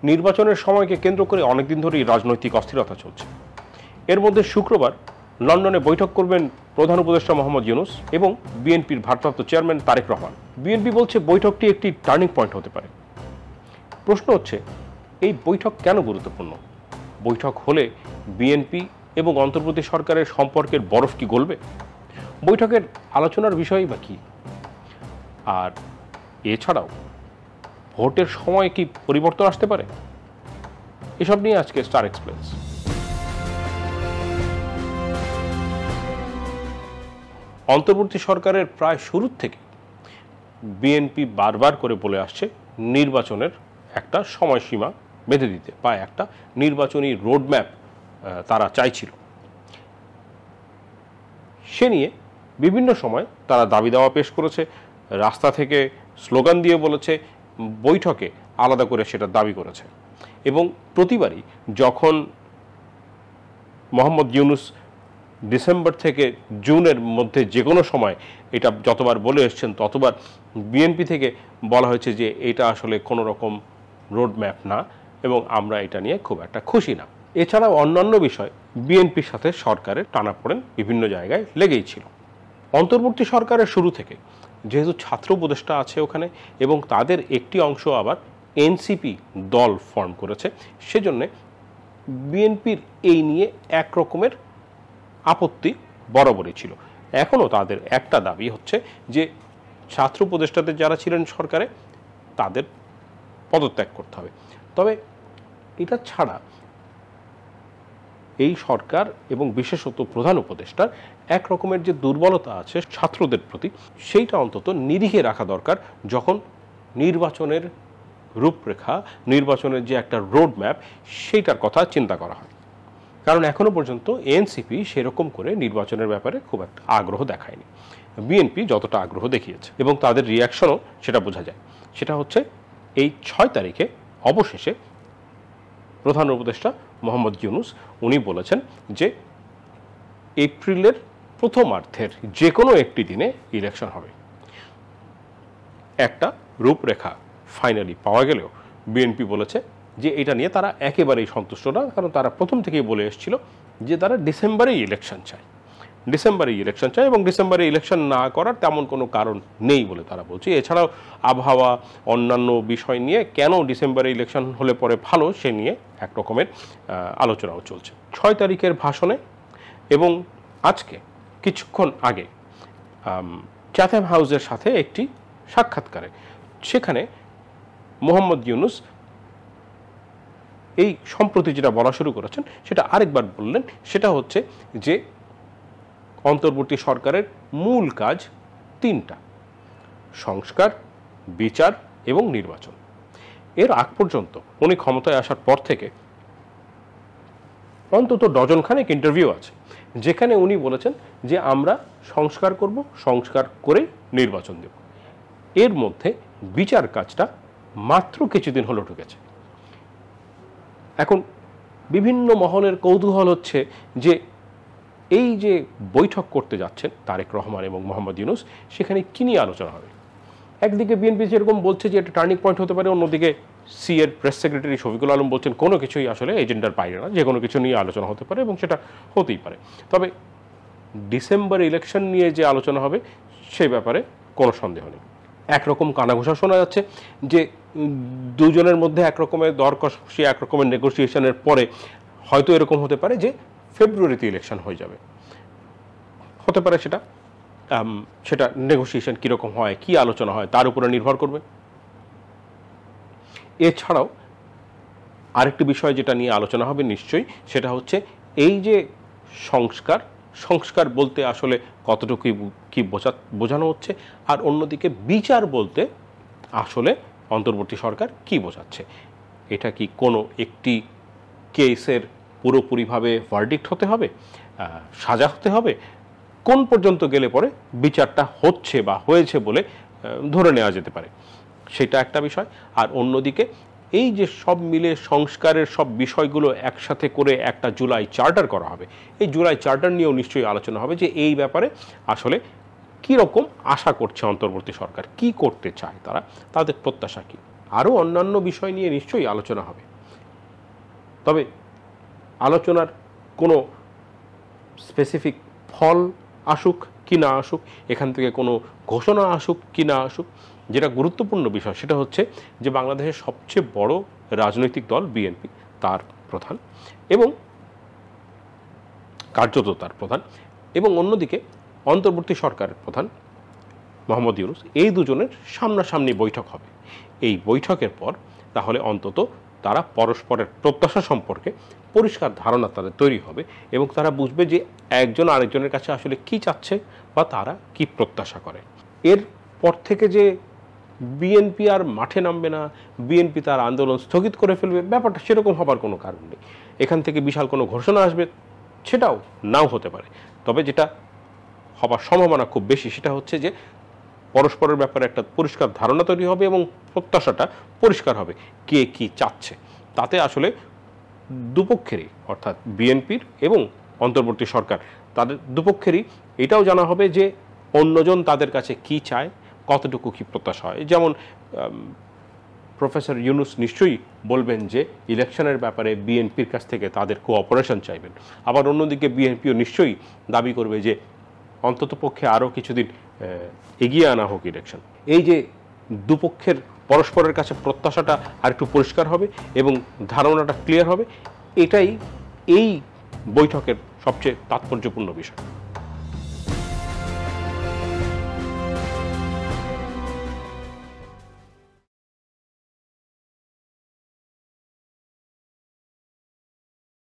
নির্বাচনের সময়কে কেন্দ্র করে অনেকদিন ধরেই রাজনৈতিক অস্থিরতা চলছে। এর মধ্যে শুক্রবার লন্ডনে বৈঠক করবেন প্রধান উপদেষ্টা মোহাম্মদ ইউনূস এবং বিএনপির ভারপ্রাপ্ত চেয়ারম্যান তারেক রহমান। বিএনপি বলছে বৈঠকটি একটি টার্নিং পয়েন্ট হতে পারে। প্রশ্ন হচ্ছে, এই বৈঠক কেন গুরুত্বপূর্ণ? বৈঠক হলে বিএনপি এবং অন্তর্বর্তী সরকারের সম্পর্কের বরফ কি গলবে? বৈঠকের আলোচনার বিষয়ই বা কি? আর এছাড়াও ভোটের সময় কি পরিবর্তন আসতে পারে? এসব নিয়ে আজকে স্টার এক্সপ্রেস। অন্তর্বর্তী সরকারের প্রায় শুরুর থেকে বিএনপি বারবার করে বলে আসছে নির্বাচনের একটা সময়সীমা বেঁধে দিতে বা একটা নির্বাচনী রোডম্যাপ তারা চাইছিল। সে নিয়ে বিভিন্ন সময় তারা দাবি দাওয়া পেশ করেছে, রাস্তা থেকে স্লোগান দিয়ে বলেছে, বৈঠকে আলাদা করে সেটা দাবি করেছে। এবং প্রতিবারই যখন মোহাম্মদ ইউনূস ডিসেম্বর থেকে জুনের মধ্যে যে কোনো সময় এটা যতবার বলে এসছেন ততবার বিএনপি থেকে বলা হয়েছে যে এটা আসলে কোনো রকম রোডম্যাপ না এবং আমরা এটা নিয়ে খুব একটা খুশি না। এছাড়াও অন্যান্য বিষয় বিএনপির সাথে সরকারের টানাপোড়েন বিভিন্ন জায়গায় লেগেই ছিল। অন্তর্বর্তী সরকারের শুরু থেকে যেহেতু ছাত্র উপদেষ্টা আছে ওখানে এবং তাদের একটি অংশ আবার এনসিপি দল ফর্ম করেছে, সেজন্য বিএনপির এই নিয়ে এক রকমের আপত্তি বরাবরই ছিল। এখনও তাদের একটা দাবি হচ্ছে যে ছাত্র উপদেষ্টাদের যারা ছিলেন সরকারে তাদের পদত্যাগ করতে হবে। তবে এটা ছাড়া এই সরকার এবং বিশেষত প্রধান উপদেষ্টার এক রকমের যে দুর্বলতা আছে ছাত্রদের প্রতি, সেইটা অন্তত নিরিখে রাখা দরকার যখন নির্বাচনের রূপরেখা, নির্বাচনের যে একটা রোডম্যাপ সেইটার কথা চিন্তা করা হয়। কারণ এখনো পর্যন্ত এনসিপি সেরকম করে নির্বাচনের ব্যাপারে খুব একটা আগ্রহ দেখায়নি। বিএনপি যতটা আগ্রহ দেখিয়েছে এবং তাদের রিয়াকশনও সেটা বোঝা যায়। সেটা হচ্ছে এই 6 তারিখে অবশেষে প্রধান উপদেষ্টা মোহাম্মদ ইউনূস উনি বলেছেন যে এপ্রিলের প্রথমার্ধের যে কোনো একটি দিনে ইলেকশন হবে। একটা রূপরেখা ফাইনালি পাওয়া গেলেও বিএনপি বলেছে যে এটা নিয়ে তারা একেবারেই সন্তুষ্ট না, কারণ তারা প্রথম থেকেই বলে এসেছিল যে তারা ডিসেম্বরেই ইলেকশন চায়, এবং ডিসেম্বরে ইলেকশন না করার তেমন কোনো কারণ নেই বলে তারা বলছে। এছাড়াও আবহাওয়া, অন্যান্য বিষয় নিয়ে কেন ডিসেম্বরে ইলেকশন হলে পরে ভালো সে নিয়ে এক রকমের আলোচনাও চলছে। 6 তারিখের ভাষণে এবং আজকে কিছুক্ষণ আগে চ্যাথাম হাউসের সাথে একটি সাক্ষাৎকারে সেখানে মোহাম্মদ ইউনূস এই সম্প্রতি যেটা বলা শুরু করেছেন সেটা আরেকবার বললেন। সেটা হচ্ছে যে অন্তর্বর্তী সরকারের মূল কাজ 3টা: সংস্কার, বিচার এবং নির্বাচন। এর আগ পর্যন্ত উনি ক্ষমতায় আসার পর থেকে অন্তত ডজনখানেক ইন্টারভিউ আছে যেখানে উনি বলেছেন যে আমরা সংস্কার করব, সংস্কার করে নির্বাচন দেব। এর মধ্যে বিচার কাজটা মাত্র কিছুদিন হলো ঢুকেছে। এখন বিভিন্ন মহলের কৌতূহল হচ্ছে যে এই যে বৈঠক করতে যাচ্ছেন তারেক রহমান এবং মোহাম্মদ ইউনূস, সেখানে কি নিয়ে আলোচনা হবে? একদিকে বিএনপি যেরকম বলছে যে এটা টার্নিং পয়েন্ট হতে পারে, অন্যদিকে সি এর প্রেস সেক্রেটারি শফিকুল আলম বলছেন কোনো কিছুই আসলে এজেন্ডার বাইরে না, যে কোনো কিছু নিয়ে আলোচনা হতে পারে এবং সেটা হতেই পারে। তবে ডিসেম্বর ইলেকশন নিয়ে যে আলোচনা হবে সেই ব্যাপারে কোনো সন্দেহ নেই। একরকম কানাঘোষা শোনা যাচ্ছে যে দুজনের মধ্যে একরকমের দর কষাকষি, একরকমের নেগোসিয়েশনের পরে হয়তো এরকম হতে পারে যে ফেব্রুয়ারিতে ইলেকশন হয়ে যাবে। হতে পারে সেটা নেগোসিয়েশন কীরকম হয়, কি আলোচনা হয় তার উপরে নির্ভর করবে। এছাড়াও আরেকটি বিষয় যেটা নিয়ে আলোচনা হবে নিশ্চয়ই, সেটা হচ্ছে এই যে সংস্কার বলতে আসলে কতটুকু কি বোঝানো হচ্ছে, আর অন্যদিকে বিচার বলতে আসলে অন্তর্বর্তী সরকার কি বোঝাচ্ছে। এটা কি কোনো একটি কেসের পুরোপুরিভাবে ভার্ডিক্ট হতে হবে, সাজা হতে হবে, কোন পর্যন্ত গেলে পরে বিচারটা হচ্ছে বা হয়েছে বলে ধরে নেওয়া যেতে পারে, সেটা একটা বিষয়। আর অন্যদিকে এই যে সব মিলে সংস্কারের সব বিষয়গুলো একসাথে করে একটা জুলাই চার্টার করা হবে, এই জুলাই চার্টার নিয়েও নিশ্চয়ই আলোচনা হবে যে এই ব্যাপারে আসলে কীরকম আশা করছে অন্তর্বর্তী সরকার, কি করতে চায় তারা, তাদের প্রত্যাশা কী। আরও অন্যান্য বিষয় নিয়ে নিশ্চয়ই আলোচনা হবে, তবে আলোচনার কোনো স্পেসিফিক ফল আসুক কি না আসুক, এখান থেকে কোনো ঘোষণা আসুক কি না আসুক, যেটা গুরুত্বপূর্ণ বিষয় সেটা হচ্ছে যে বাংলাদেশের সবচেয়ে বড় রাজনৈতিক দল বিএনপি, তার প্রধান এবং কার্যত তার প্রধান, এবং অন্যদিকে অন্তর্বর্তী সরকারের প্রধান মোহাম্মদ ইউনূস, এই দুজনের সামনাসামনি বৈঠক হবে। এই বৈঠকের পর তাহলে অন্তত তারা পরস্পরের প্রত্যাশা সম্পর্কে পরিষ্কার ধারণা তাদের তৈরি হবে এবং তারা বুঝবে যে একজন আরেকজনের কাছে আসলে কি চাচ্ছে বা তারা কি প্রত্যাশা করে। এর পর থেকে যে বিএনপি আর মাঠে নামবে না, বিএনপি তার আন্দোলন স্থগিত করে ফেলবে, ব্যাপারটা সেরকম হবার কোনো কারণ নেই। এখান থেকে বিশাল কোনো ঘোষণা আসবে সেটাও নাও হতে পারে, তবে যেটা হবার সম্ভাবনা খুব বেশি সেটা হচ্ছে যে পরস্পরের ব্যাপারে একটা পরিষ্কার ধারণা তৈরি হবে এবং প্রত্যাশাটা পরিষ্কার হবে কে কি চাচ্ছে। তাতে আসলে দুপক্ষেরই, অর্থাৎ বিএনপির এবং অন্তর্বর্তী সরকার, তাদের দুপক্ষেরই এটাও জানা হবে যে অন্যজন তাদের কাছে কি চায়, কতটুকু কি প্রত্যাশা হয়। যেমন প্রফেসর ইউনূস নিশ্চয়ই বলবেন যে ইলেকশনের ব্যাপারে বিএনপির কাছ থেকে তাদের কোঅপারেশন চাইবেন, আবার অন্যদিকে বিএনপিও নিশ্চয়ই দাবি করবে যে অন্ততপক্ষে আরও কিছুদিন এগিয়ে আনা হোক ইলেকশন। এই যে দুপক্ষের পরস্পরের কাছে প্রত্যাশাটা আর একটু পরিষ্কার হবে এবং ধারণাটা ক্লিয়ার হবে, এটাই এই বৈঠকের সবচেয়ে তাৎপর্যপূর্ণ বিষয়।